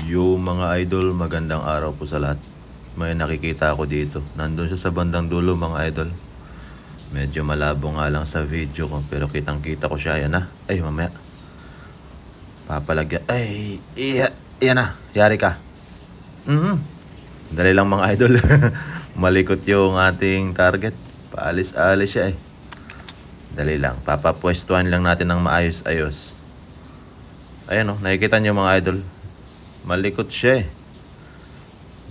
Yo mga idol, magandang araw po sa lahat. May nakikita ako dito. Nandun siya sa bandang dulo mga idol. Medyo malabo nga lang sa video ko, pero kitang kita ko siya. Yan na. Ay mamaya papalagyan. Ay yan na. Yari ka. Dali lang mga idol. Malikot yung ating target. Paalis-alis siya eh. Dali lang. Papapwestuhan lang natin ng maayos-ayos. Ayan o, nakikita niyo mga idol. Malikot siya eh.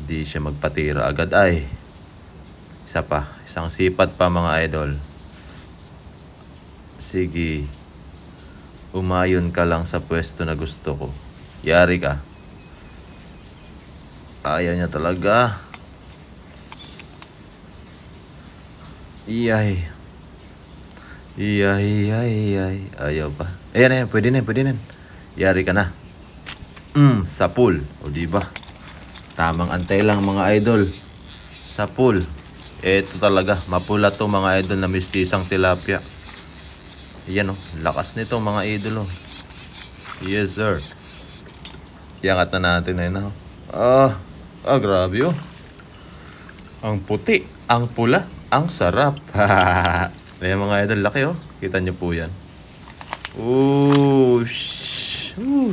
Di siya magpatira agad ay. Isa pa. Isang sipat pa mga idol. Sige. Umayon ka lang sa pwesto na gusto ko. Yari ka. Ayaw niya talaga. Iyay. Ayaw pa. Ayan. Pwede na. Yari ka na. Sa pool. O diba? Tamang antay lang mga idol. Sa pool. Eto talaga. Mapula to mga idol na mistisang tilapia. Yan o. Lakas nito mga idol o. Yes sir. Iangat na natin na yun o. Grabe o. Ang puti. Ang pula. Ang sarap. Ayan mga idol. Laki o. Kita nyo po yan.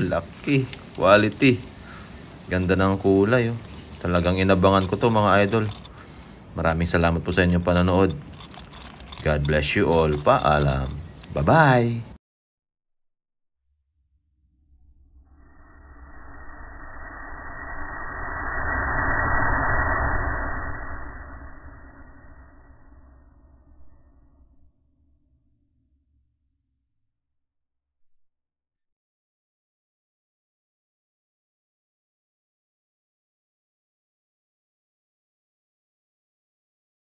Laki. Quality. Ganda ng kulay oh. Talagang inabangan ko to mga idol. Maraming salamat po sa inyong panonood. God bless you all. Paalam. Bye-bye.